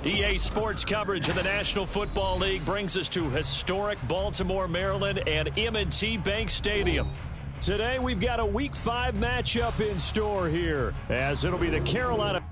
EA Sports coverage of the National Football League brings us to historic Baltimore, Maryland, and M&T Bank Stadium. Today, we've got a Week 5 matchup in store here, as it'll be the Carolina...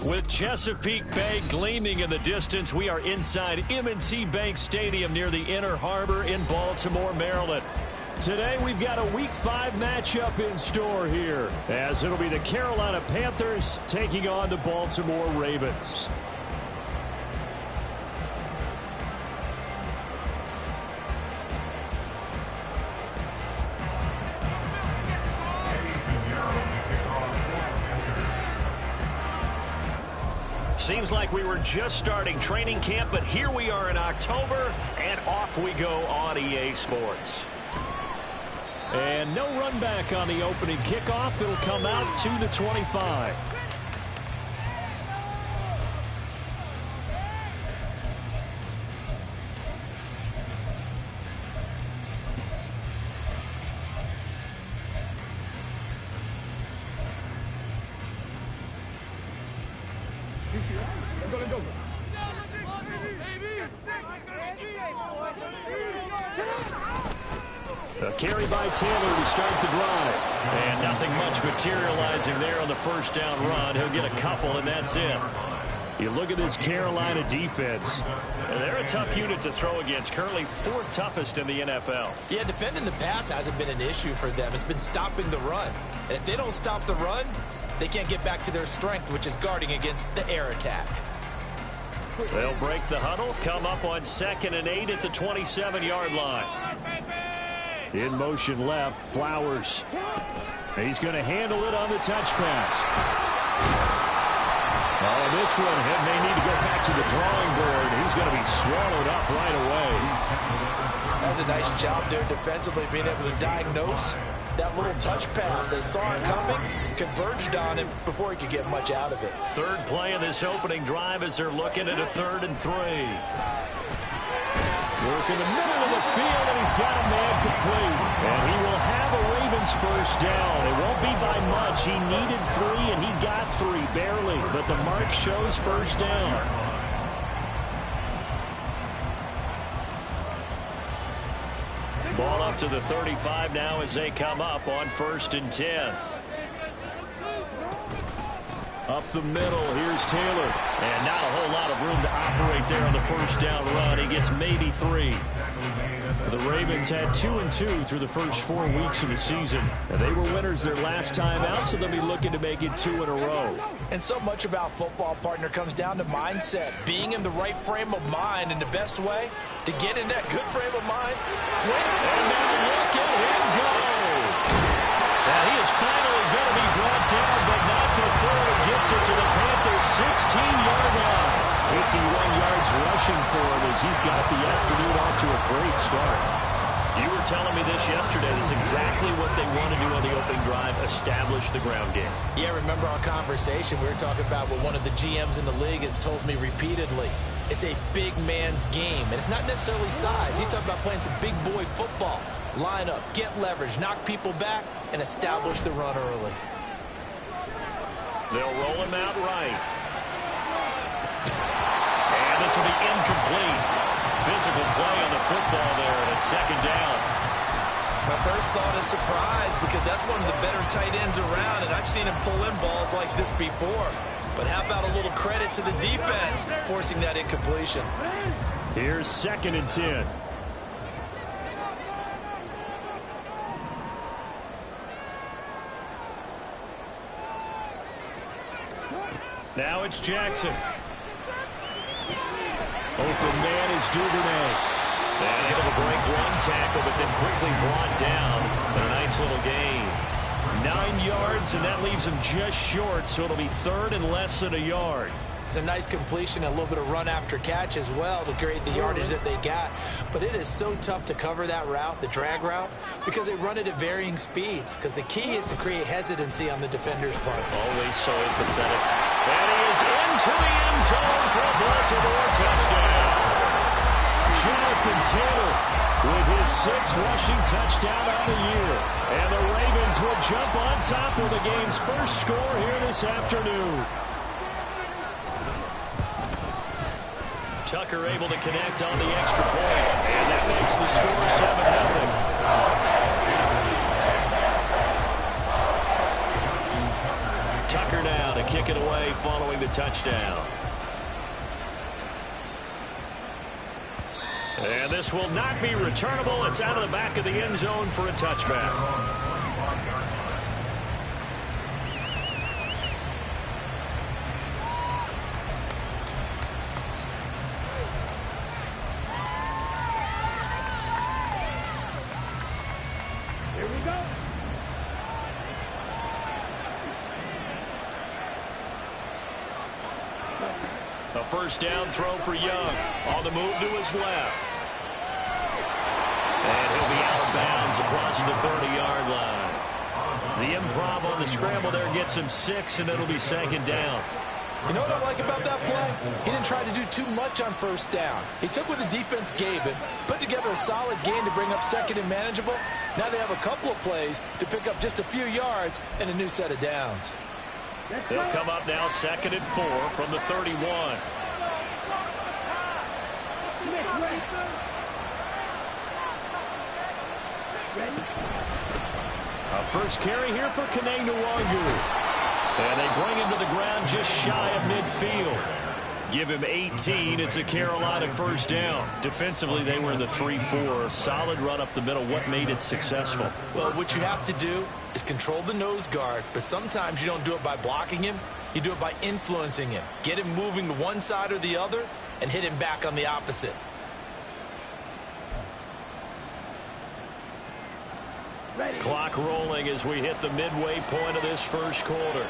With Chesapeake Bay gleaming in the distance, we are inside M&T Bank Stadium near the Inner Harbor in Baltimore, Maryland. Today, we've got a Week 5 matchup in store here, as it'll be the Carolina Panthers taking on the Baltimore Ravens. Seems like we were just starting training camp, but here we are in October, and off we go on EA Sports. And no run back on the opening kickoff. It'll come out to the 25. A carry by Taylor to start the drive. And nothing much materializing there on the first down run. He'll get a couple, and that's it. You look at this Carolina defense. They're a tough unit to throw against. Currently fourth toughest in the NFL. Yeah, defending the pass hasn't been an issue for them. It's been stopping the run. And if they don't stop the run, they can't get back to their strength, which is guarding against the air attack. They'll break the huddle, come up on 2nd and 8 at the 27-yard line. In motion left, Flowers. He's going to handle it on the touch pass. Oh, this one may need to go back to the drawing board. He's going to be swallowed up right away. That's a nice job there defensively, being able to diagnose that little touch pass. They saw it coming, converged on him before he could get much out of it. Third play of this opening drive as they're looking at a 3rd and 3. Work in the middle of the field, and he's got a man complete. And he will have a Ravens first down. It won't be by much. He needed 3, and he got 3, barely. But the mark shows first down. Ball up to the 35 now as they come up on 1st and 10. Up the middle, here's Taylor. And not a whole lot of room to operate there on the first down run. He gets maybe 3. The Ravens had 2 and 2 through the first 4 weeks of the season. And they were winners their last time out, so they'll be looking to make it 2 in a row. And so much about football, partner, comes down to mindset. Being in the right frame of mind, and the best way to get in that good frame of mind. And now look at him go. And he is finally going to be brought down, but not before he gets it to the Panthers' 16-yard line. 51 yards rushing for him as he's got the afternoon off to a great start. You were telling me this yesterday. This is exactly what they want to do on the opening drive, establish the ground game. Yeah, remember our conversation? We were talking about what one of the GMs in the league has told me repeatedly. It's a big man's game, and it's not necessarily size. He's talking about playing some big boy football. Line up, get leverage, knock people back, and establish the run early. They'll roll him out right. And this will be incomplete. Physical play on the football there, and it's 2nd down. My first thought is surprise, because that's one of the better tight ends around, and I've seen him pull in balls like this before. But how about a little credit to the defense forcing that incompletion? Here's 2nd and 10. Now it's Jackson. Open man is Duvernay. And able to break one tackle, but then quickly brought down. And a nice little gain. 9 yards, and that leaves him just short, so it'll be 3rd and less than a yard. It's a nice completion, a little bit of run after catch as well to create the yardage that they got. But it is so tough to cover that route, the drag route, because they run it at varying speeds. Because the key is to create hesitancy on the defender's part. Always so pathetic. And he is into the end zone for a Baltimore touchdown. Jonathan Taylor with his 6th rushing touchdown on the year. And the Ravens will jump on top of the game's first score here this afternoon. Tucker able to connect on the extra point. And that makes the score 7-0. Tucker now to kick it away following the touchdown. And this will not be returnable. It's out of the back of the end zone for a touchback. Here we go. A first down throw for Young. On the move to his left. And he'll be out of bounds across the 30-yard line. The improv on the scramble there gets him 6, and it'll be second down. You know what I like about that play? He didn't try to do too much on first down. He took what the defense gave him, put together a solid game to bring up second and manageable. Now they have a couple of plays to pick up just a few yards and a new set of downs. They'll come up now second and 4 from the 31. A first carry here for Kane Nwangu. And they bring him to the ground just shy of midfield. Give him 18. It's a Carolina first down. Defensively, they were in the 3-4. Solid run up the middle. What made it successful? Well, what you have to do is control the nose guard, but sometimes you don't do it by blocking him. You do it by influencing him. Get him moving to one side or the other and hit him back on the opposite. Clock rolling as we hit the midway point of this first quarter.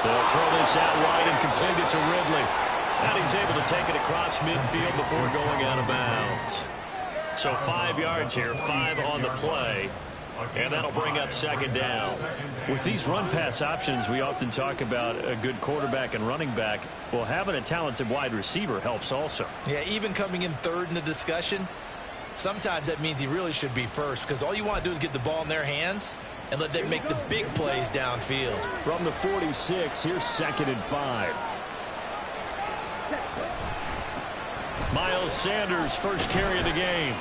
They'll throw this out wide and complete it to Ridley. And he's able to take it across midfield before going out of bounds. So 5 yards here, 5 on the play. And that'll bring up second down. With these run-pass options, we often talk about a good quarterback and running back. Well, having a talented wide receiver helps also. Yeah, even coming in third in the discussion, sometimes that means he really should be first, because all you want to do is get the ball in their hands and let them make the big plays downfield. From the 46, here's second and 5. Miles Sanders, first carry of the game.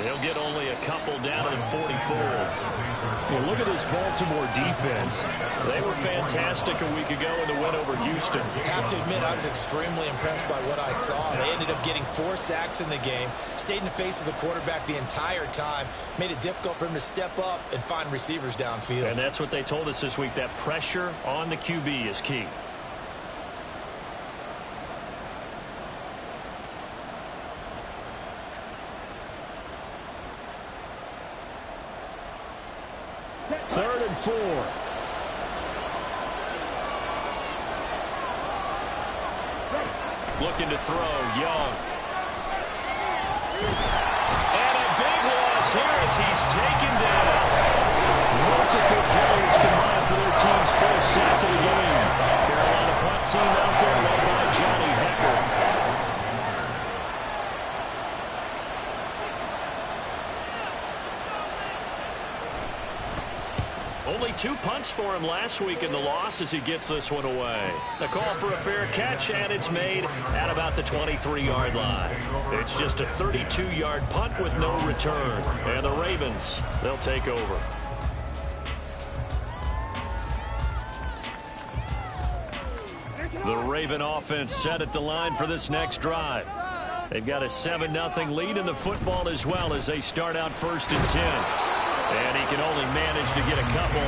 He'll get only a couple down to the 44. Well, look at this Baltimore defense. They were fantastic a week ago in the win over Houston. I have to admit, I was extremely impressed by what I saw. They ended up getting 4 sacks in the game, stayed in the face of the quarterback the entire time, made it difficult for him to step up and find receivers downfield. And that's what they told us this week, that pressure on the QB is key. Third and 4. Looking to throw, Young. And a big loss here as he's taken down. Multiple carries combined for their team's first sack of the game. Carolina punt team out there led by Johnny Hecker. Only 2 punts for him last week in the loss as he gets this one away. The call for a fair catch, and it's made at about the 23-yard line. It's just a 32-yard punt with no return. And the Ravens, they'll take over. The Raven offense set at the line for this next drive. They've got a 7-0 lead in the football as well as they start out first and 10. And he can only manage to get a couple.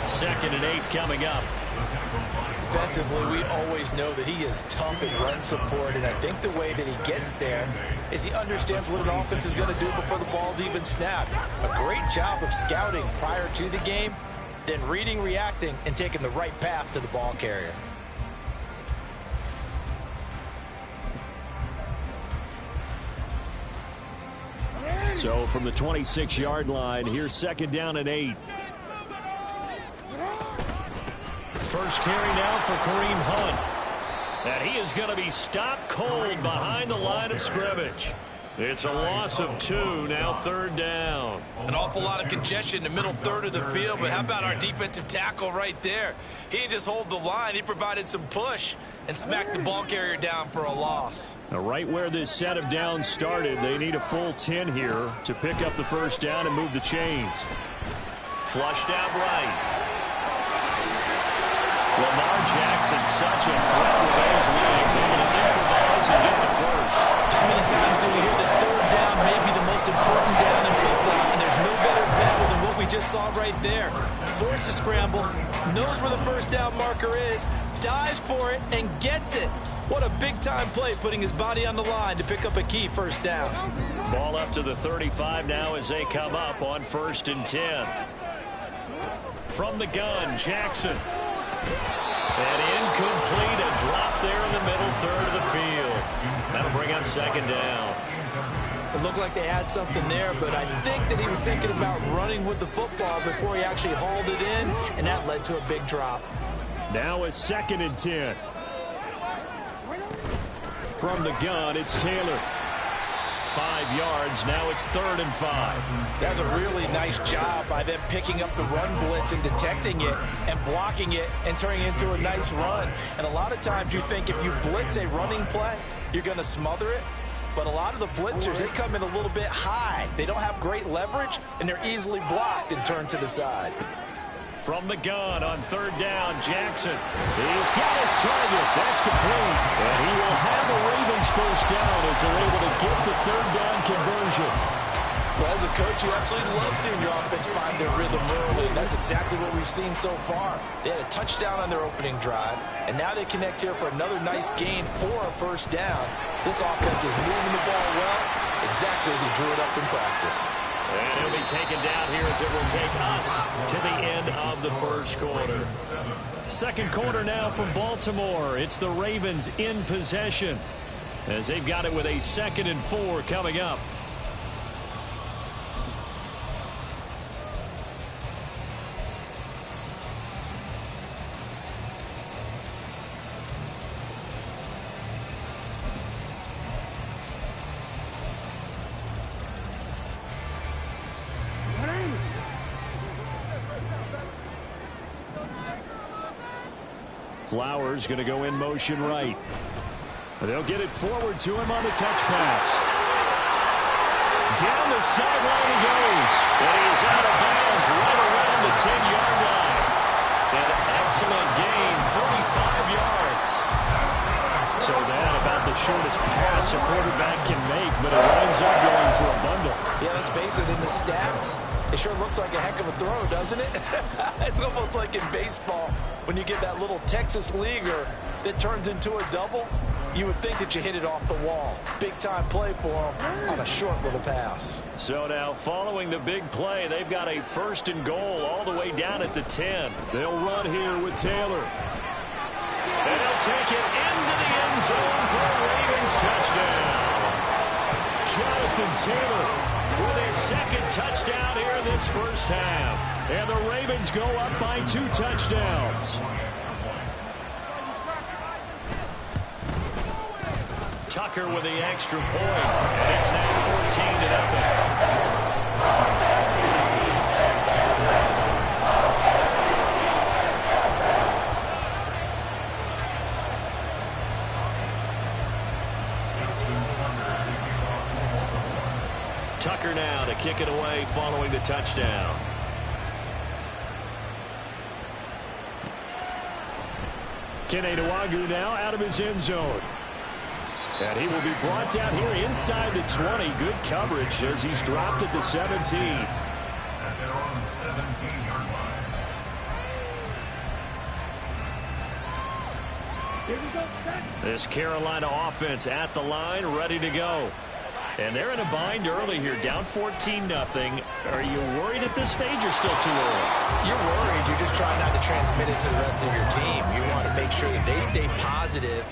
Second and 8 coming up. Defensively, we always know that he is tough in run support, and I think the way that he gets there is he understands what an offense is going to do before the ball's even snapped. A great job of scouting prior to the game, then reading, reacting, and taking the right path to the ball carrier. So from the 26-yard line, here's second down and 8. First carry now for Kareem Hunt. And he is going to be stopped cold behind the line of scrimmage. It's a loss of 2, now third down. An awful lot of congestion in the middle third of the field, but how about our defensive tackle right there? He didn't just hold the line, he provided some push and smacked the ball carrier down for a loss. Now right where this set of downs started, they need a full 10 here to pick up the first down and move the chains. Flushed out right. Lamar Jackson, such a threat with those legs, able to improvise and get the first. How many times do we hear that third down may be the most important down in football? And there's no better example than what we just saw right there. Forced to scramble, knows where the first down marker is, dives for it, and gets it. What a big-time play, putting his body on the line to pick up a key first down. Ball up to the 35 now as they come up on 1st and 10. From the gun, Jackson. And incomplete, a drop there in the middle third of the field. That'll bring up 2nd down. It looked like they had something there, but I think that he was thinking about running with the football before he actually hauled it in, and that led to a big drop. Now a 2nd and 10. From the gun, it's Taylor. 5 yards, now it's 3rd and 5. That's a really nice job by them picking up the run blitz and detecting it and blocking it and turning it into a nice run. And a lot of times you think if you blitz a running play, you're going to smother it. But a lot of the blitzers, they come in a little bit high. They don't have great leverage, and they're easily blocked and turned to the side. From the gun on 3rd down, Jackson. He's got his target. That's complete. And he will have the Ravens first down as they're able to get the 3rd down conversion. Well, as a coach, you absolutely love seeing your offense find their rhythm early. And that's exactly what we've seen so far. They had a touchdown on their opening drive, and now they connect here for another nice gain for a first down. This offense is moving the ball well, exactly as he drew it up in practice. And he'll be taken down here as it will take us to the end of the first quarter. 2nd quarter now from Baltimore. It's the Ravens in possession as they've got it with a 2nd and 4 coming up. Flowers going to go in motion right. They'll get it forward to him on the touch pass. Down the sideline he goes. And he's out of bounds right around the 10-yard line. An excellent gain, 35 yards. So that about the shortest pass a quarterback can make, but it winds up going for a bundle. Yeah, let's face it, in the stats, it sure looks like a heck of a throw, doesn't it? It's almost like in baseball when you get that little Texas leaguer that turns into a double. You would think that you hit it off the wall. Big-time play for him on a short little pass. So now, following the big play, they've got a 1st and goal all the way down at the 10. They'll run here with Taylor. And he'll take it into the end zone for a Ravens touchdown. Jonathan Taylor with his 2nd touchdown here in this first half. And the Ravens go up by 2 touchdowns. Tucker with the extra point, and it's now 14-0. Tucker now to kick it away following the touchdown. Kenedawagu now out of his end zone. And he will be brought down here inside the 20. Good coverage as he's dropped at the 17. And they're on the 17-yard line. This Carolina offense at the line, ready to go. And they're in a bind early here, down 14-0. Are you worried at this stage or still too early? You're worried. You're just trying not to transmit it to the rest of your team. You want to make sure that they stay positive.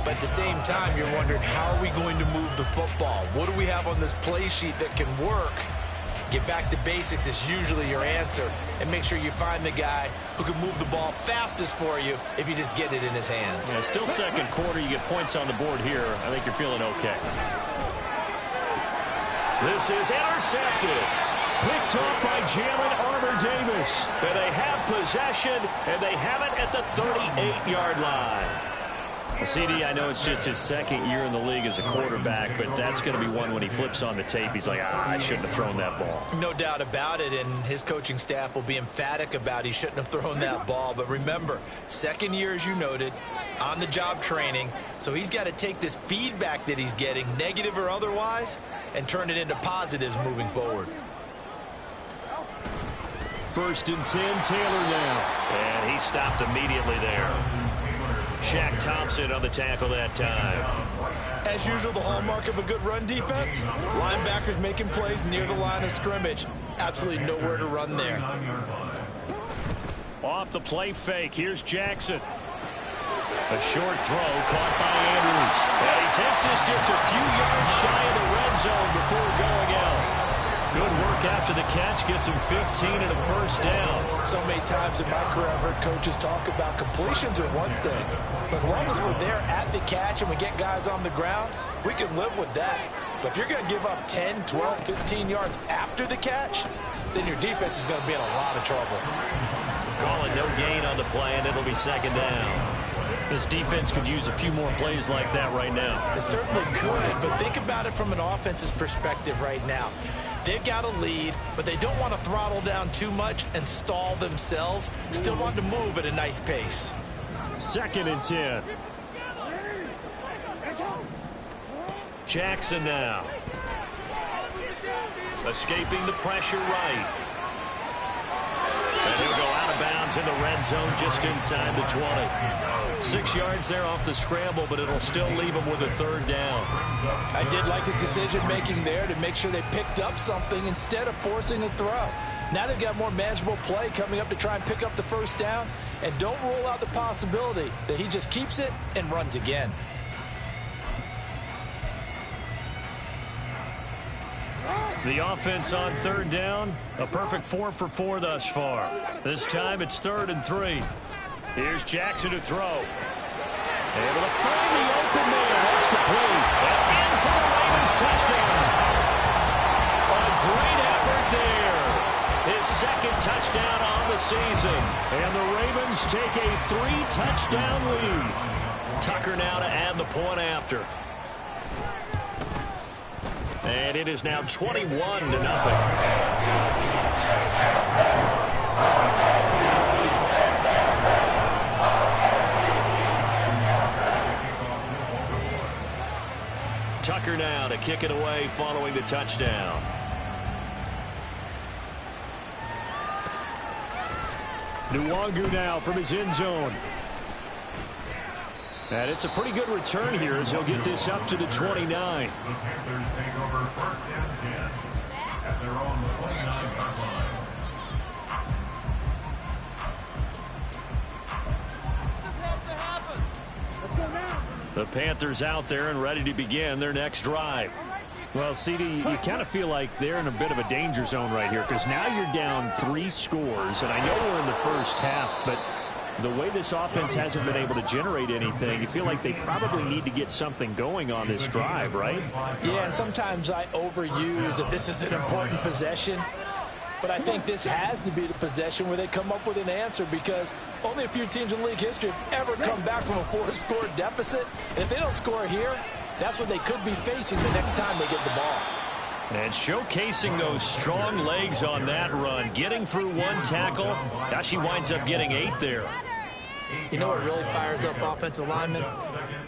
But at the same time, you're wondering, how are we going to move the football? What do we have on this play sheet that can work? Get back to basics is usually your answer. And make sure you find the guy who can move the ball fastest for you if you just get it in his hands. Yeah, still 2nd quarter. You get points on the board here. I think you're feeling okay. This is intercepted. Picked off by Jalen Armour-Davis. And they have possession, and they have it at the 38-yard line. CD, I know it's just his second year in the league as a quarterback, but that's going to be one when he flips on the tape. He's like, I shouldn't have thrown that ball. No doubt about it, and his coaching staff will be emphatic about he shouldn't have thrown that ball. But remember, second year, as you noted, on-the-job training, so he's got to take this feedback that he's getting, negative or otherwise, and turn it into positives moving forward. 1st and 10, Taylor now. And he stopped immediately there. Shaq Thompson on the tackle that time. As usual, the hallmark of a good run defense, linebackers making plays near the line of scrimmage. Absolutely nowhere to run there. Off the play fake, here's Jackson. A short throw caught by Andrews. And he takes this just a few yards shy of the red zone before going out. Good work after the catch, gets him 15 and a 1st down. So many times in my career I've heard coaches talk about completions are one thing, but as long as we're there at the catch and we get guys on the ground, we can live with that. But if you're going to give up 10, 12, 15 yards after the catch, then your defense is going to be in a lot of trouble. Calling no gain on the play, and it'll be 2nd down. This defense could use a few more plays like that right now. It certainly could, but think about it from an offense's perspective right now. They've got a lead, but they don't want to throttle down too much and stall themselves. Still want to move at a nice pace. 2nd and 10. Jackson now. Escaping the pressure right. And he'll go out of bounds in the red zone just inside the 20. 6 yards there off the scramble, but it'll still leave him with a 3rd down. I did like his decision-making there to make sure they picked up something instead of forcing a throw. Now they've got more manageable play coming up to try and pick up the 1st down, and don't rule out the possibility that he just keeps it and runs again. The offense on 3rd down, a perfect 4 for 4 thus far. This time it's 3rd and 3. Here's Jackson to throw. Able to find the open man. That's complete. And in for the Ravens touchdown. A great effort there. His 2nd touchdown on the season. And the Ravens take a 3-touchdown lead. Tucker now to add the point after. And it is now 21-0. Tucker now to kick it away following the touchdown. Nwangu now from his end zone. And it's a pretty good return here as he'll get this up to the 29. The Panthers take over 1st and 10 at their own 29-yard line. The Panthers out there and ready to begin their next drive. Well, CD, you kind of feel like they're in a bit of a danger zone right here because now you're down 3 scores, and I know we're in the first half, but the way this offense hasn't been able to generate anything, you feel like they probably need to get something going on this drive, right? Yeah, and sometimes I overuse that this is an important possession, but I think this has to be the possession where they come up with an answer because only a few teams in league history have ever come back from a 4-score deficit. And if they don't score here, that's what they could be facing the next time they get the ball. And showcasing those strong legs on that run, getting through 1 tackle. Now she winds up getting 8 there. You know what really fires up offensive linemen?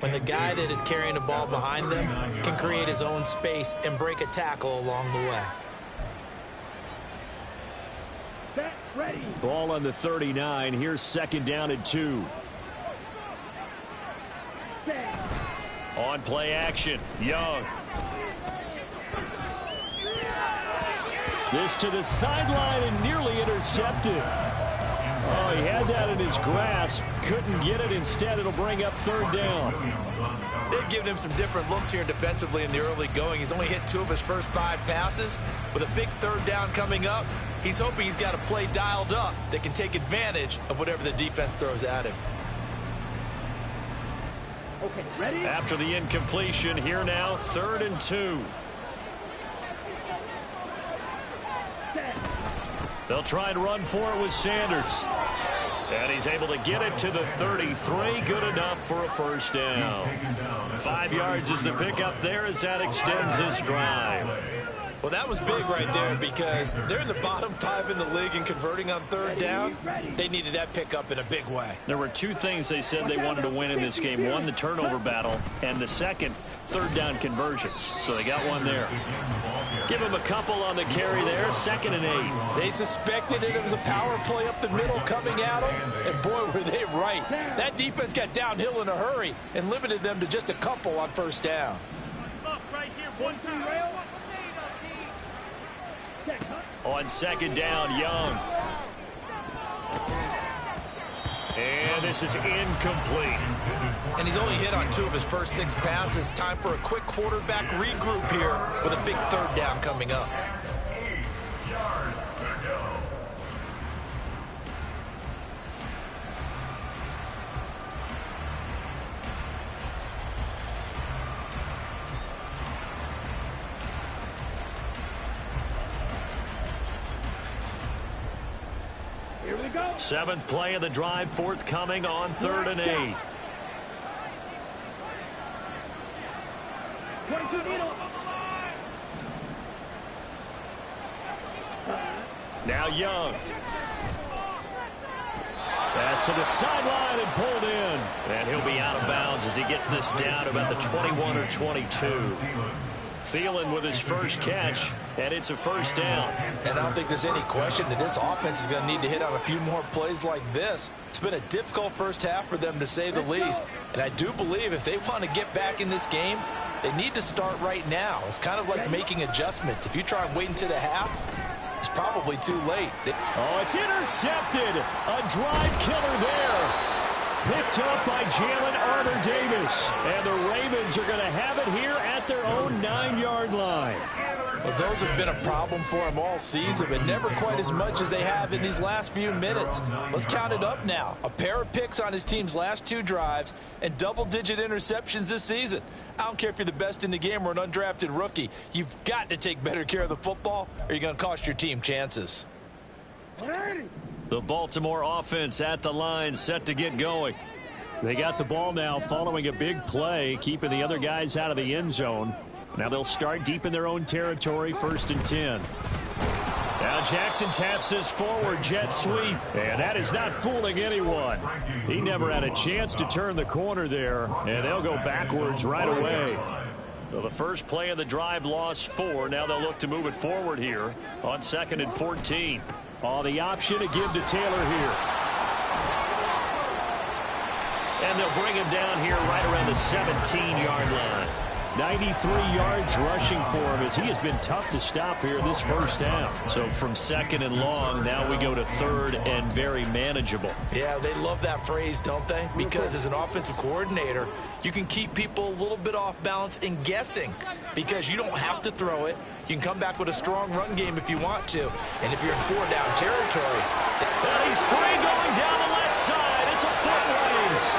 When the guy that is carrying the ball behind them can create his own space and break a tackle along the way. Ball on the 39. Here's 2nd down and 2. On play action, Young. This to the sideline and nearly intercepted. Oh, he had that in his grasp. Couldn't get it. Instead, it'll bring up 3rd down. They've given him some different looks here defensively in the early going. He's only hit 2 of his first 5 passes. With a big 3rd down coming up, he's hoping he's got a play dialed up that can take advantage of whatever the defense throws at him. Okay, ready? After the incompletion, here now, 3rd and 2. They'll try and run for it with Sanders. And he's able to get it to the 33. Good enough for a first down. 5 yards is the pickup there as that extends this drive. Well, that was big right there because they're in the bottom 5 in the league and converting on third down. They needed that pickup in a big way. There were 2 things they said they wanted to win in this game. One, the turnover battle, and the second, third down conversions. So they got one there. Give him a couple on the carry there. 2nd and 8. They suspected it was a power play up the middle coming at them, and boy, were they right. That defense got downhill in a hurry and limited them to just a couple on first down. On 2nd down, Young. And this is incomplete. And he's only hit on 2 of his first 6 passes. Time for a quick quarterback regroup here with a big third down coming up. 8 yards to go. Here we go. 7th play of the drive, forthcoming on 3rd and 8. Now Young. Pass to the sideline and pulled in. And he'll be out of bounds as he gets this down about the 21 or 22. Thielen with his first catch, and it's a first down. And I don't think there's any question that this offense is going to need to hit on a few more plays like this. It's been a difficult first half for them, to say the least. And I do believe if they want to get back in this game, they need to start right now. It's kind of like making adjustments. If you try and wait until the half, it's probably too late. Oh, it's intercepted. A drive killer there. Picked up by Jalen Armour-Davis. And the Ravens are going to have it here at their own 9-yard line. Well, those have been a problem for them all season, but never quite as much as they have in these last few minutes. Let's count it up now. A pair of picks on his team's last 2 drives and double-digit interceptions this season. I don't care if you're the best in the game or an undrafted rookie. You've got to take better care of the football or you're going to cost your team chances. The Baltimore offense at the line, set to get going. They got the ball now following a big play, keeping the other guys out of the end zone. Now they'll start deep in their own territory, 1st and 10. Now Jackson taps his forward jet sweep, and that is not fooling anyone. He never had a chance to turn the corner there, and they'll go backwards right away. So the first play of the drive lost 4. Now they'll look to move it forward here on 2nd and 14. Oh, the option to give to Taylor here. And they'll bring him down here right around the 17-yard line. 93 yards rushing for him as he has been tough to stop here this first down. So from 2nd and long, now we go to 3rd and very manageable. Yeah, they love that phrase, don't they? Because as an offensive coordinator, you can keep people a little bit off balance and guessing because you don't have to throw it. You can come back with a strong run game if you want to. And if you're in 4-down territory. And he's free going down the left side. It's a foot race.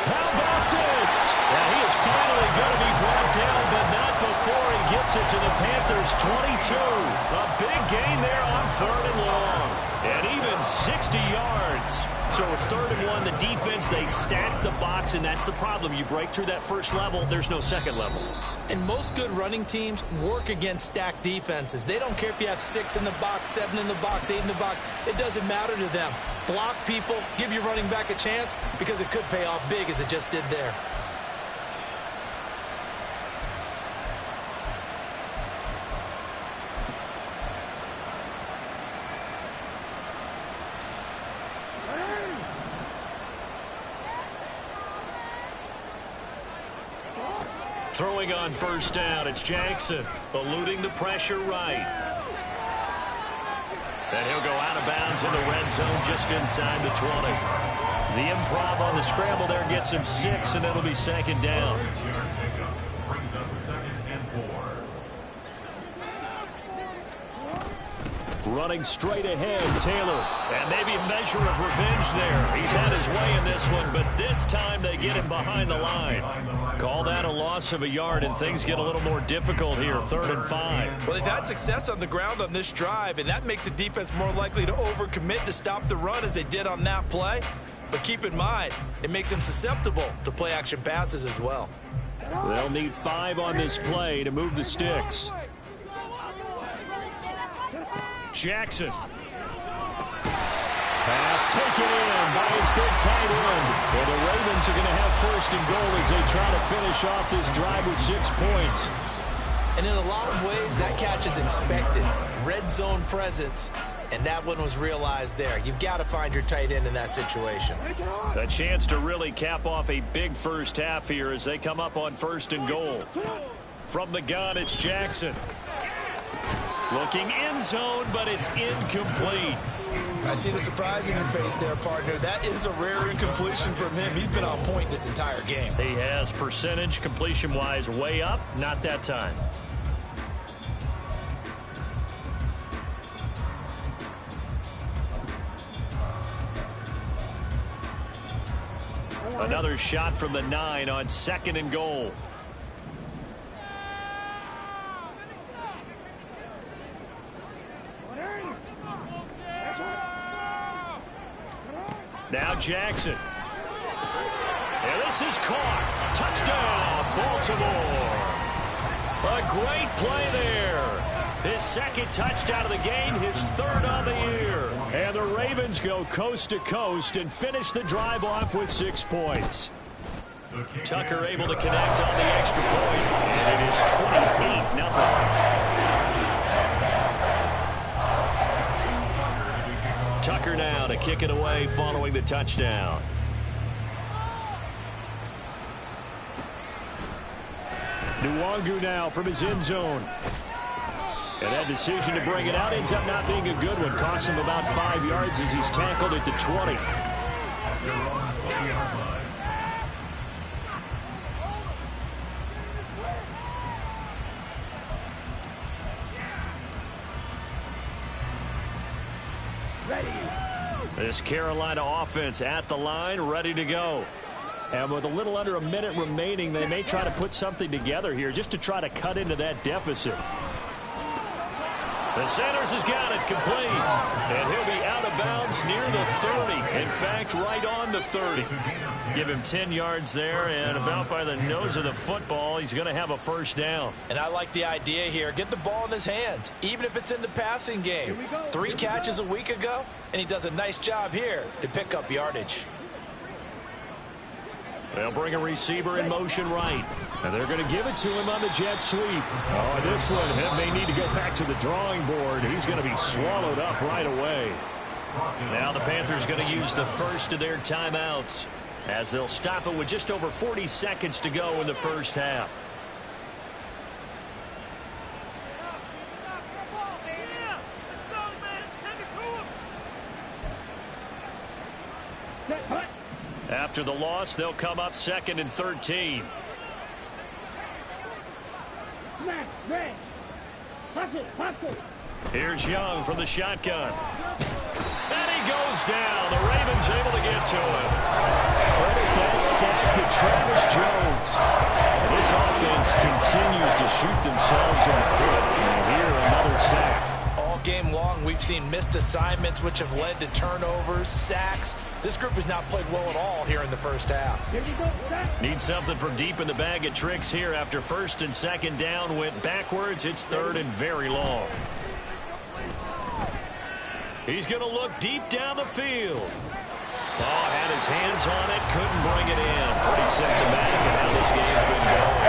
How about this? Now he is finally going to be brought down, but not before he gets it to the Panthers' 22. A big gain there on 3rd and long. And even 60 yards. So it's 3rd and 1. The defense, they stack the box, and that's the problem. You break through that first level, there's no second level. And most good running teams work against stacked defenses. They don't care if you have 6 in the box, 7 in the box, 8 in the box. It doesn't matter to them. Block people, give your running back a chance because it could pay off big as it just did there. Throwing on first down, it's Jackson, eluding the pressure right. And he'll go out of bounds in the red zone just inside the 20. The improv on the scramble there gets him 6, and it'll be 2nd down. 6-yard pickup brings up 2nd and 4. Running straight ahead, Taylor. And maybe a measure of revenge there. He's had his way in this one, but this time they get him behind the line. Call that a loss of a yard, and things get a little more difficult here, 3rd and 5. Well, they've had success on the ground on this drive, and that makes the defense more likely to overcommit to stop the run as they did on that play. But keep in mind, it makes them susceptible to play-action passes as well. They'll need 5 on this play to move the sticks. Jackson. Pass taken in by his big tight end. Well, the Ravens are going to have 1st and goal as they try to finish off this drive with 6 points. And in a lot of ways, that catch is expected. Red zone presence, and that one was realized there. You've got to find your tight end in that situation. A chance to really cap off a big first half here as they come up on 1st and goal. From the gun, it's Jackson. Looking end zone, but it's incomplete. I see the surprise in your face there, partner. That is a rare incompletion from him. He's been on point this entire game. He has percentage completion-wise way up, not that time. Another shot from the 9 on 2nd and goal. Now Jackson. And this is caught. Touchdown, Baltimore. A great play there. His 2nd touchdown of the game, his 3rd on the year. And the Ravens go coast to coast and finish the drive off with 6 points. Tucker able to connect on the extra point. And it is 28-0. Tucker now to kick it away following the touchdown. Nwangu now from his end zone. And that decision to bring it out ends up not being a good one. Costs him about 5 yards as he's tackled at the 20. This Carolina offense at the line, ready to go. And with a little under a minute remaining, they may try to put something together here just to try to cut into that deficit. The Sanders has got it complete. And he'll be out of bounds near the 30. In fact, right on the 30. Give him 10 yards there, and about by the nose of the football, he's going to have a 1st down. And I like the idea here. Get the ball in his hands, even if it's in the passing game. 3 catches a week ago, and he does a nice job here to pick up yardage. They'll bring a receiver in motion right. And they're going to give it to him on the jet sweep. Oh, this one may need to go back to the drawing board. He's going to be swallowed up right away. Now the Panthers going to use the first of their timeouts as they'll stop it with just over 40 seconds to go in the first half. After the loss, they'll come up 2nd and 13. Here's Young from the shotgun. And he goes down. The Ravens able to get to him. Credit that sack to Travis Jones. And this offense continues to shoot themselves in the foot. And here, another sack. All game long, we've seen missed assignments, which have led to turnovers, sacks. This group has not played well at all here in the first half. Need something from deep in the bag of tricks here after 1st and 2nd down went backwards. It's 3rd and very long. He's going to look deep down the field. Oh, had his hands on it, couldn't bring it in. Pretty symptomatic of how this game's been going.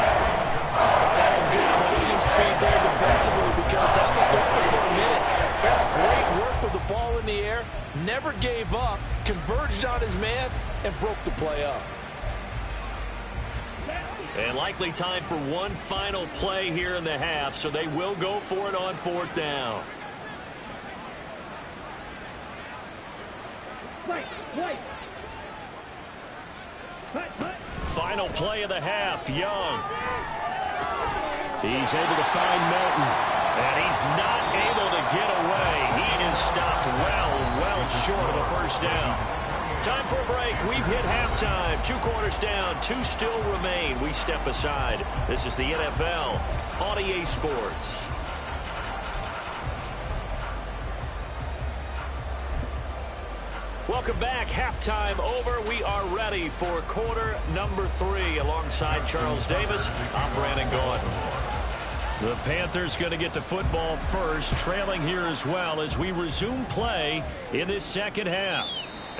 That's some good closing speed there defensively because that was open for a minute. That's great work with the ball in the air. Never gave up, converged on his man, and broke the play up. And likely time for one final play here in the half, so they will go for it on 4th down. Final play of the half, Young. He's able to find Melton. And he's not able to get away. He is stopped well short of a first down. Time for a break. We've hit halftime. 2 quarters down. 2 still remain. We step aside. This is the NFL on EA Sports. Welcome back. Halftime over. We are ready for quarter number 3. Alongside Charles Davis, I'm Brandon Gordon. The Panthers going to get the football first, trailing here as well as we resume play in this second half.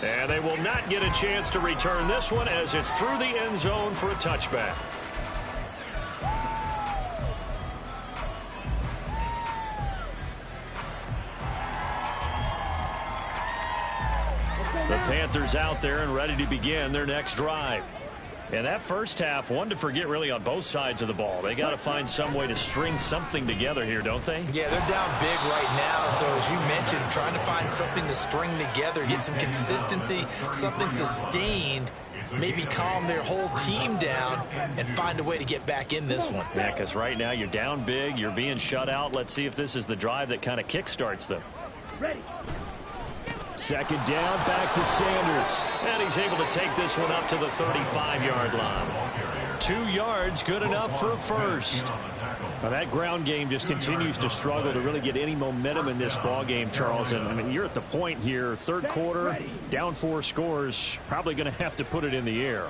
And they will not get a chance to return this one as it's through the end zone for a touchback. The Panthers out there and ready to begin their next drive. And that first half, one to forget really on both sides of the ball. They got to find some way to string something together here, don't they? Yeah, they're down big right now. So as you mentioned, trying to find something to string together, get some consistency, something sustained, maybe calm their whole team down and find a way to get back in this one. Yeah, because right now you're down big, you're being shut out. Let's see if this is the drive that kind of kickstarts them. Ready. Second down, back to Sanders. And he's able to take this one up to the 35-yard line. 2 yards, good enough for a first. Now that ground game just continues to struggle to really get any momentum in this ball game, Charles. And I mean, you're at the point here, third quarter, down 4 scores, probably going to have to put it in the air.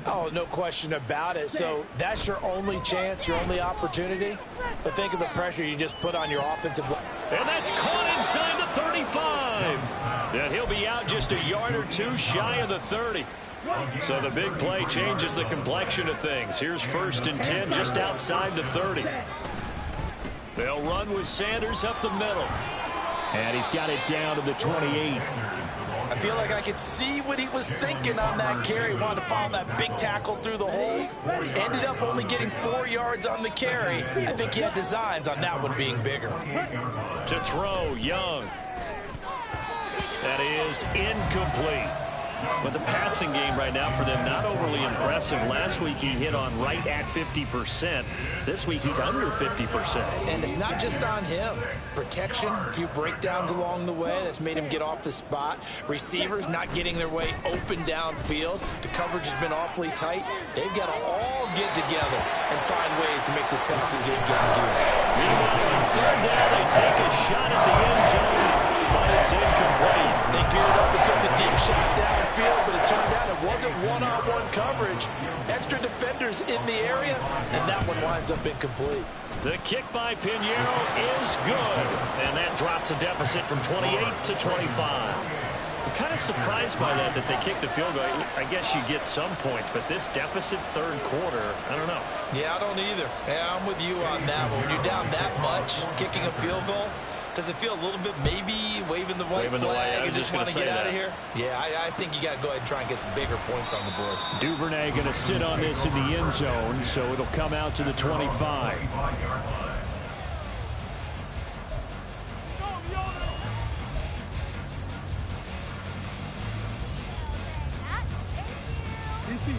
Oh, no question about it. So that's your only chance, your only opportunity. But think of the pressure you just put on your offensive line. And that's caught inside the 35. And he'll be out just a yard or 2 shy of the 30. So the big play changes the complexion of things. Here's 1st and 10 just outside the 30. They'll run with Sanders up the middle. And he's got it down to the 28. I feel like I could see what he was thinking on that carry. Wanted to follow that big tackle through the hole. Ended up only getting 4 yards on the carry. I think he had designs on that one being bigger. To throw, Young. That is incomplete. But the passing game right now for them, not overly impressive. Last week he hit on right at 50%. This week he's under 50%. And it's not just on him. Protection, a few breakdowns along the way. That's made him get off the spot. Receivers not getting their way open downfield. The coverage has been awfully tight. They've got to all get together and find ways to make this passing game get in gear. Meanwhile, on third down, they take a shot at the end zone, but it's incomplete. They geared up and took the deep shot downfield, but it turned out it wasn't one-on-one coverage. Extra defenders in the area, and that one winds up incomplete. The kick by Pinheiro is good, and that drops a deficit from 28 to 25. I'm kind of surprised by that they kicked the field goal. I guess you get some points, but this deficit third quarter, I don't know. Yeah, I don't either. Yeah, I'm with you on that one. When you're down that much, kicking a field goal, does it feel a little bit maybe waving the white flag and just want to get out of here? Yeah, I think you got to go ahead and try and get some bigger points on the board. Duvernay going to sit on this in the end zone, so it'll come out to the 25.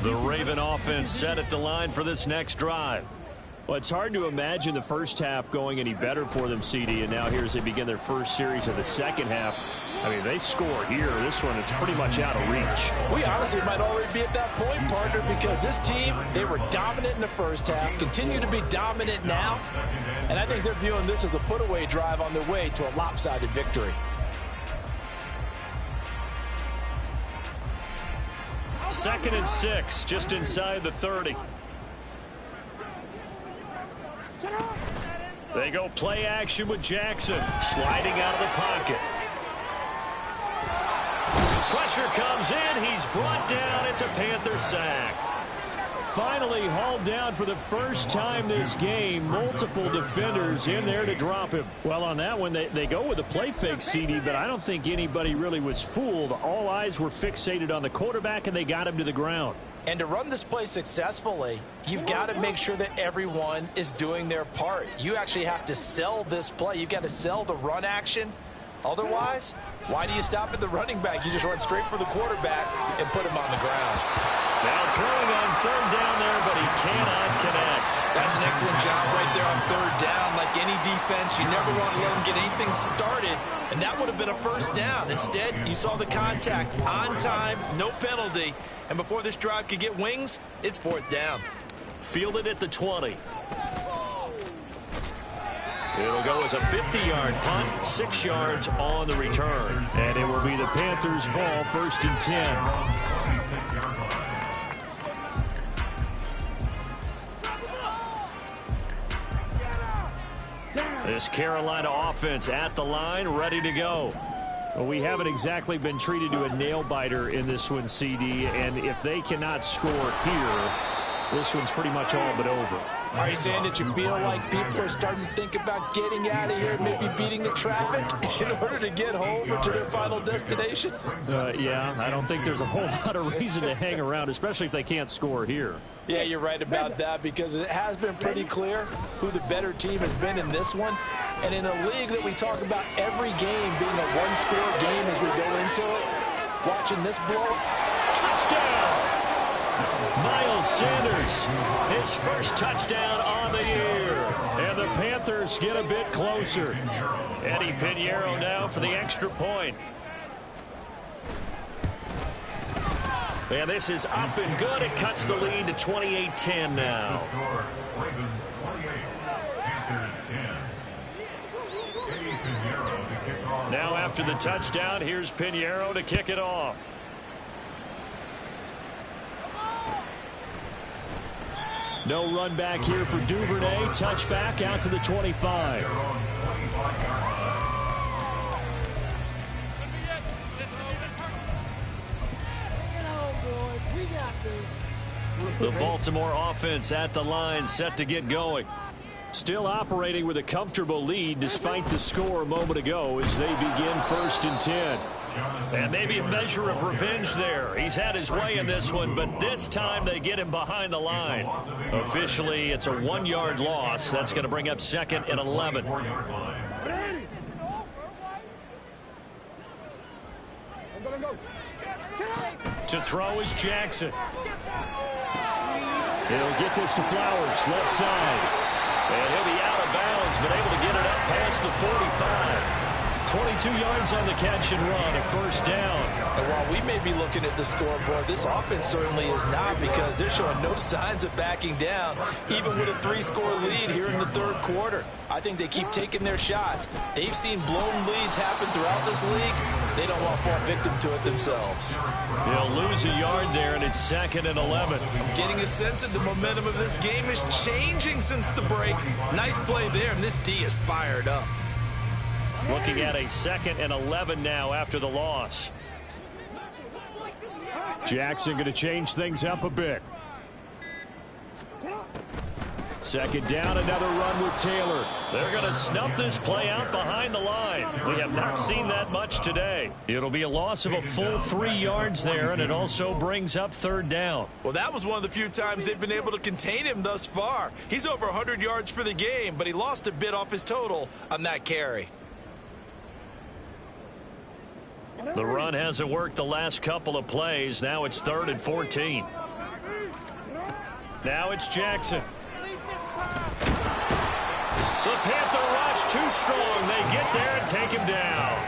The Raven offense set at the line for this next drive. Well, it's hard to imagine the first half going any better for them, CD, and now here as they begin their first series of the second half. I mean, they score here. This one, it's pretty much out of reach. We honestly might already be at that point, partner, because this team, they were dominant in the first half, continue to be dominant now, and I think they're viewing this as a put-away drive on their way to a lopsided victory. Second and 6, just inside the 30. They go play action with Jackson, sliding out of the pocket. Pressure comes in, he's brought down, it's a Panther sack. Finally hauled down for the first time this game. Multiple defenders in there to drop him. Well, on that one, they go with a play fake, CD, but I don't think anybody really was fooled. All eyes were fixated on the quarterback, and they got him to the ground. And to run this play successfully, you've got to make sure that everyone is doing their part. You actually have to sell this play. You've got to sell the run action. Otherwise, why do you stop at the running back? You just run straight for the quarterback and put him on the ground. Now throwing on third down there, but he cannot connect. That's an an excellent job right there on third down. Like any defense, you never want to let them get anything started, and that would have been a first down. Instead, you saw the contact on time, no penalty, and before this drive could get wings, it's fourth down. Fielded at the 20. It'll go as a 50-yard punt, 6 yards on the return. And it will be the Panthers' ball, 1st and 10. This Carolina offense at the line, ready to go. Well, we haven't exactly been treated to a nail-biter in this one, CD, and if they cannot score here, this one's pretty much all but over. Are you saying that you feel like people are starting to think about getting out of here and maybe beating the traffic in order to get home or to their final destination? Yeah, I don't think there's a whole lot of reason to hang around, especially if they can't score here. Yeah, you're right about that, because it has been pretty clear who the better team has been in this one. And in a league that we talk about every game being a one-score game as we go into it, watching this blow, touchdown! Miles Sanders, his first touchdown on the year. And the Panthers get a bit closer. Eddie Pinheiro now for the extra point. And this is up and good. It cuts the lead to 28-10 now. Ravens 28, Panthers 10. Now after the touchdown, here's Pinheiro to kick it off. No run back here for Duvernay. Touchback out to the 25. The Baltimore offense at the line, set to get going. Still operating with a comfortable lead despite the score a moment ago as they begin 1st and 10. And maybe a measure of revenge there. He's had his way in this one, but this time they get him behind the line. Officially, it's a 1-yard loss. That's going to bring up 2nd and 11. To throw is Jackson. He'll get this to Flowers, left side. And he'll be out of bounds, but able to get it up past the 45. 22 yards on the catch and run, a first down. And while we may be looking at the scoreboard, this offense certainly is not, because they're showing no signs of backing down, even with a 3-score lead here in the third quarter. I think they keep taking their shots. They've seen blown leads happen throughout this league. They don't want to fall victim to it themselves. They'll lose a yard there, and it's 2nd and 11. I'm getting a sense that the momentum of this game is changing since the break. Nice play there, and this D is fired up. Looking at a 2nd and 11 now after the loss. Jackson going to change things up a bit. 2nd down, another run with Taylor. They're going to snuff this play out behind the line. We have not seen that much today. It'll be a loss of a full 3 yards there, and it also brings up 3rd down. Well, that was one of the few times they've been able to contain him thus far. He's over 100 yards for the game, but he lost a bit off his total on that carry. The run hasn't worked the last couple of plays. Now it's 3rd and 14. Now it's Jackson. The Panther rush too strong. They get there and take him down.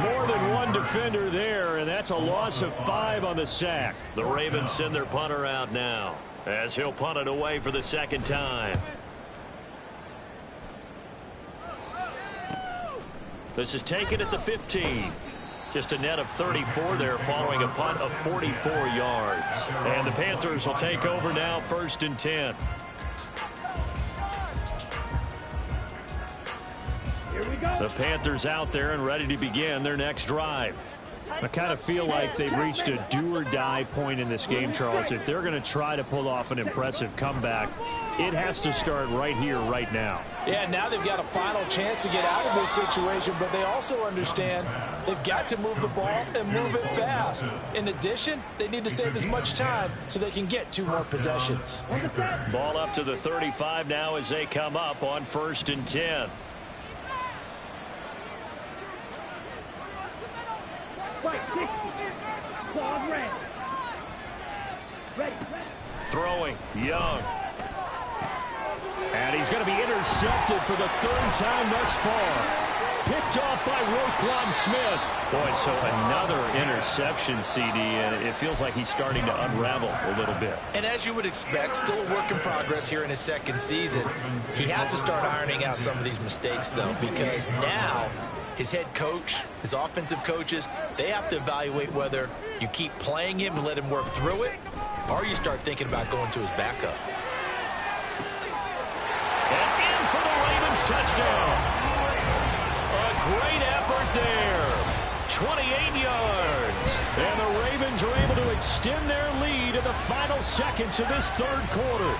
More than one defender there, and that's a loss of 5 on the sack. The Ravens send their punter out now as he'll punt it away for the 2nd time. This is taken at the 15. Just a net of 34 there following a punt of 44 yards. And the Panthers will take over now, 1st and 10. The Panthers out there and ready to begin their next drive. I kind of feel like they've reached a do-or-die point in this game, Charles. If they're going to try to pull off an impressive comeback, it has to start right here, right now. Yeah, now they've got a final chance to get out of this situation, but they also understand they've got to move the ball and move it fast. In addition, they need to save as much time so they can get 2 more possessions. Ball up to the 35 now as they come up on 1st and 10. Throwing, Young. he's going to be intercepted for the third time thus far. Picked off by Roquan Smith. Boy, so another interception, CD, and it feels like he's starting to unravel a little bit. And as you would expect, still a work in progress here in his second season. He has to start ironing out some of these mistakes, though, because now his head coach, his offensive coaches, they have to evaluate whether you keep playing him and let him work through it, or you start thinking about going to his backup. And in for the Ravens touchdown. Great effort there. 28 yards. And the Ravens are able to extend their lead in the final seconds of this third quarter.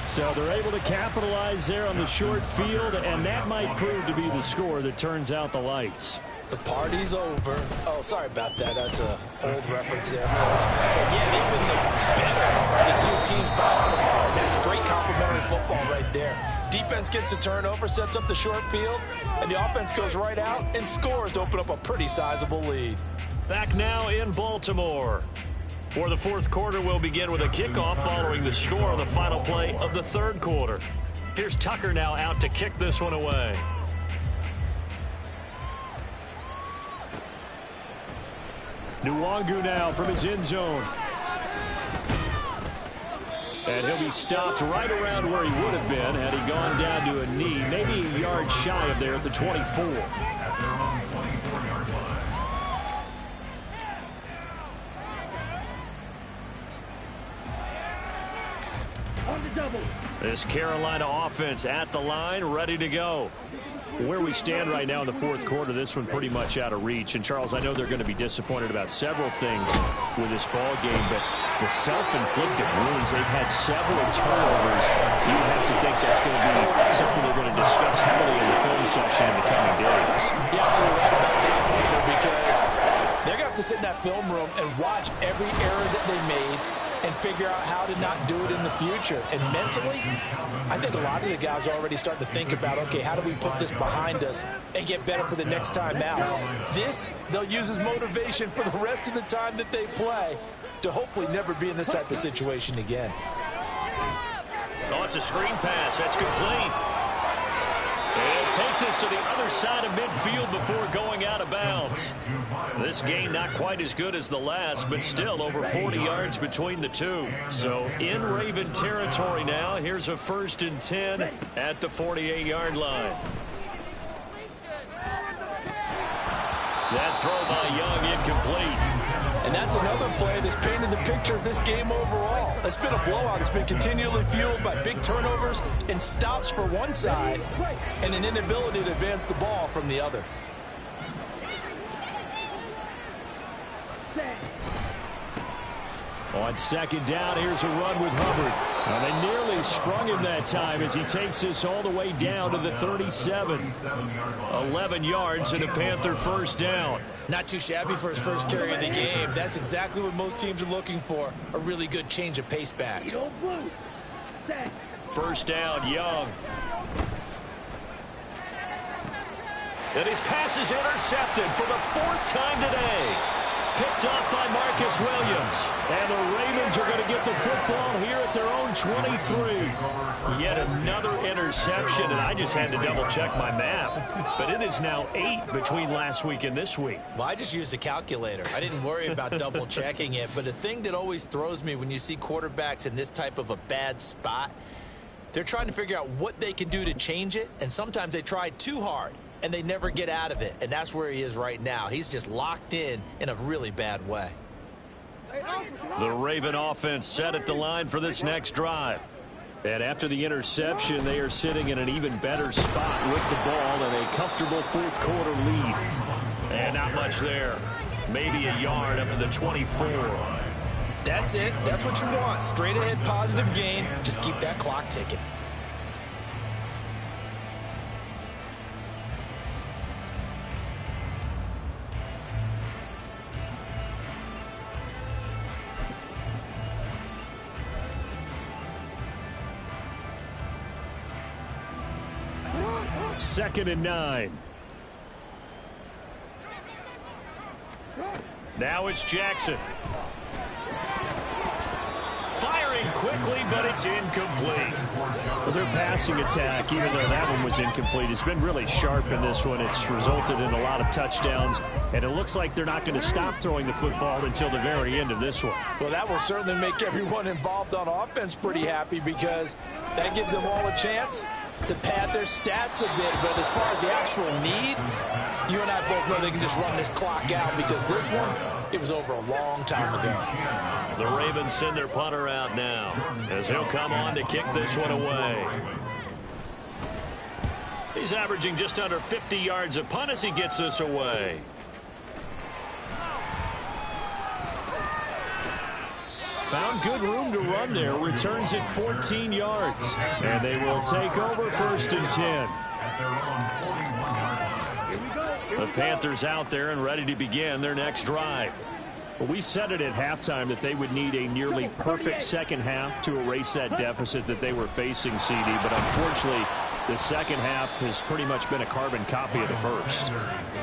So they're able to capitalize there on the short field, and that might prove to be the score that turns out the lights. The party's over. Oh, sorry about that. That's an old reference there, folks. But yeah, they've been the better of the two teams by far. That's great complimentary football right there. Defense gets the turnover, sets up the short field, and the offense goes right out and scores to open up a pretty sizable lead. Back now in Baltimore, where the fourth quarter will begin with a kickoff following the score on the final play of the third quarter. Here's Tucker now out to kick this one away. Nwangu now from his end zone. And he'll be stopped right around where he would have been had he gone down to a knee, maybe a yard shy of there at the 24. This Carolina offense at the line, ready to go. Where we stand right now in the fourth quarter, this one pretty much out of reach. And, Charles, I know they're going to be disappointed about several things with this ball game, but the self-inflicted wounds, they've had several turnovers. You have to think that's going to be something they're going to discuss heavily in the film section in the coming days. Yeah, absolutely right about that, Parker, because they're going to have to sit in that film room and watch every error that they made and figure out how to not do it in the future. And mentally, I think a lot of the guys are already starting to think about, okay, how do we put this behind us and get better for the next time out? This, they'll use as motivation for the rest of the time that they play to hopefully never be in this type of situation again. Oh, it's a screen pass. That's complete. And take this to the other side of midfield before going out of bounds. This game not quite as good as the last, but still over 40 yards between the two. So in Raven territory now. Here's a 1st and 10 at the 48-yard line. That throw by Young incomplete. And that's another play that's painted the picture of this game overall. It's been a blowout. It's been continually fueled by big turnovers and stops for one side and an inability to advance the ball from the other. On 2nd down, here's a run with Hubbard. And they nearly sprung him that time as he takes this all the way down to the 37. 11 yards and a Panther 1st down. Not too shabby for his first carry of the game. That's exactly what most teams are looking for, a really good change of pace back. 1st down, Young. And his pass is intercepted for the 4th time today. Picked off by Marcus Williams. And the Ravens are going to get the football here at their own 23. Yet another interception, and I just had to double-check my math. But it is now 8 between last week and this week. Well, I just used a calculator. I didn't worry about double-checking it. But the thing that always throws me when you see quarterbacks in this type of a bad spot, they're trying to figure out what they can do to change it, and sometimes they try too hard. And they never get out of it, and that's where he is right now. He's just locked in a really bad way. The Raven offense set at the line for this next drive. And after the interception, they are sitting in an even better spot with the ball and a comfortable 4th quarter lead. And not much there. Maybe a yard up to the 24. That's it. That's what you want. Straight ahead positive gain. Just keep that clock ticking. Second and 9. Now it's Jackson. Firing quick quickly, but it's incomplete. Well, their passing attack, even though that one was incomplete, has been really sharp in this one. It's resulted in a lot of touchdowns, and it looks like they're not going to stop throwing the football until the very end of this one. Well, that will certainly make everyone involved on offense pretty happy, because that gives them all a chance to pad their stats a bit. But as far as the actual need, you and I both know they can just run this clock out, because this one, it was over a long time ago. The Ravens send their punter out now, as he'll come on to kick this one away. He's averaging just under 50 yards a punt as he gets this away. Found good room to run there. Returns at 14 yards. And they will take over 1st and 10. The Panthers out there and ready to begin their next drive. Well, we said it at halftime that they would need a nearly perfect second half to erase that deficit that they were facing, CD. But unfortunately, the second half has pretty much been a carbon copy of the first.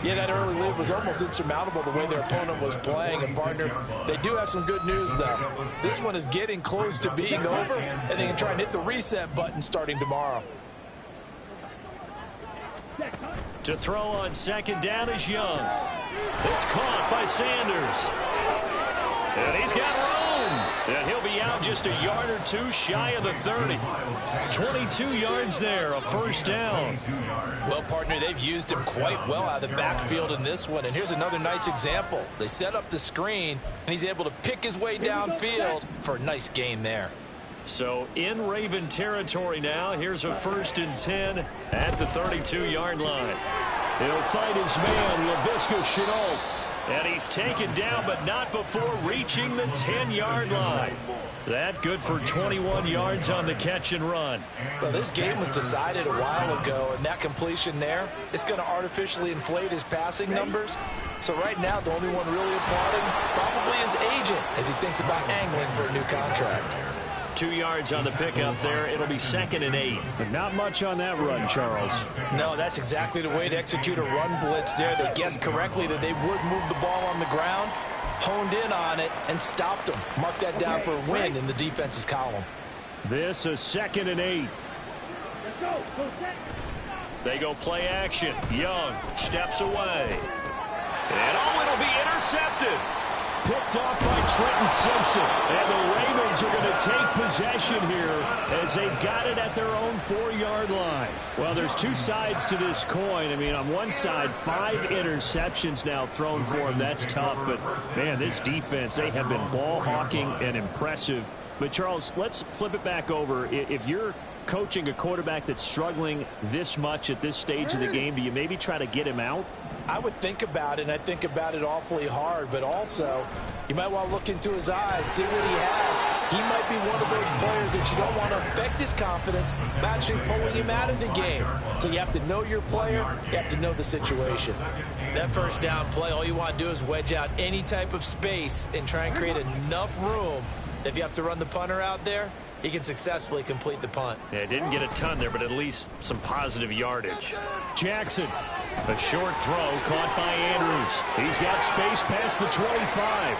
Yeah, that early lead was almost insurmountable the way their opponent was playing. And, partner, they do have some good news, though. This one is getting close to being over, and they can try and hit the reset button starting tomorrow. To throw on 2nd down is Young. It's caught by Sanders. And he's got room. And he'll be out just a yard or two shy of the 30. 22 yards there, a 1st down. Well, partner, they've used him quite well out of the backfield in this one. And here's another nice example. They set up the screen, and he's able to pick his way downfield for a nice gain there. So in Raven territory now. Here's a 1st and 10 at the 32-yard line. He'll fight his man, Laviska Shenault. And he's taken down, but not before reaching the 10-yard line. That good for 21 yards on the catch and run. Well, this game was decided a while ago, and that completion there is going to artificially inflate his passing numbers. So right now, the only one really applauding probably his agent as he thinks about angling for a new contract. 2 yards on the pickup there. It'll be 2nd and 8. But not much on that run, Charles. No, that's exactly the way to execute a run blitz there. They guessed correctly that they would move the ball on the ground, honed in on it, and stopped them. Mark that down for a win in the defense's column. This is 2nd and 8. They go play action. Young steps away. And it'll be intercepted. Picked off by Trenton Simpson. And the Ravens are going to take possession here as they've got it at their own 4-yard line. Well, there's two sides to this coin. I mean, on one side, 5 interceptions now thrown for him. That's tough. But, man, this defense, they have been ball hawking and impressive. But, Charles, let's flip it back over. If you're coaching a quarterback that's struggling this much at this stage of the game, do you maybe try to get him out? I would think about it, and I think about it awfully hard, but also you might want to look into his eyes, see what he has. He might be one of those players that you don't want to affect his confidence by actually pulling him out of the game. So you have to know your player, you have to know the situation. That 1st down play, all you want to do is wedge out any type of space and try and create enough room that if you have to run the punter out there, he can successfully complete the punt. Yeah, didn't get a ton there, but at least some positive yardage. Jackson. A short throw caught by Andrews. He's got space past the 25.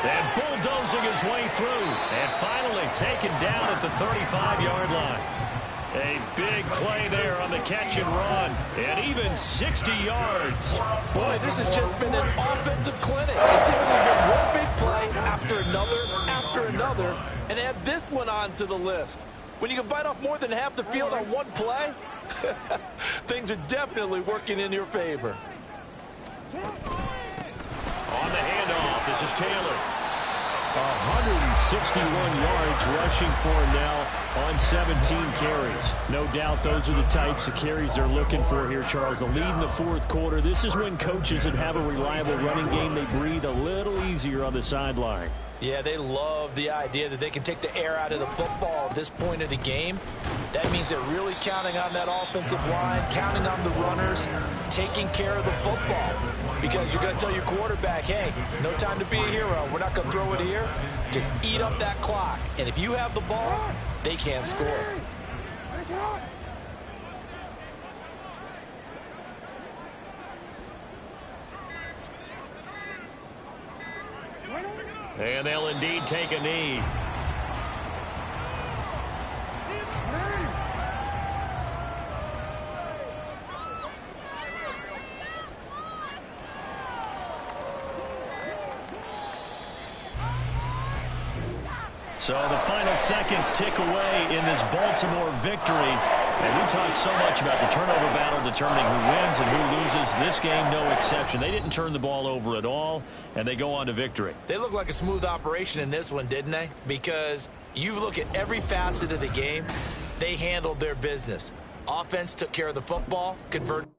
And bulldozing his way through. And finally taken down at the 35-yard line. A big play there on the catch and run. And even 60 yards. Boy, this has just been an offensive clinic. It's simply been one big play after another, and add this one on to the list. When you can bite off more than half the field on one play, things are definitely working in your favor. On the handoff, this is Taylor. 161 yards rushing for him now on 17 carries. No doubt those are the types of carries they're looking for here, Charles. The lead in the 4th quarter. This is when coaches that have a reliable running game, they breathe a little easier on the sideline. Yeah, they love the idea that they can take the air out of the football at this point of the game. That means they're really counting on that offensive line, counting on the runners, taking care of the football. Because you're going to tell your quarterback, hey, no time to be a hero. We're not going to throw it here. Just eat up that clock. And if you have the ball, they can't score. And they'll indeed take a knee. So the final seconds tick away in this Baltimore victory. And we talked so much about the turnover battle determining who wins and who loses. This game, no exception. They didn't turn the ball over at all, and they go on to victory. They look like a smooth operation in this one, didn't they? Because you look at every facet of the game, they handled their business. Offense took care of the football, converted.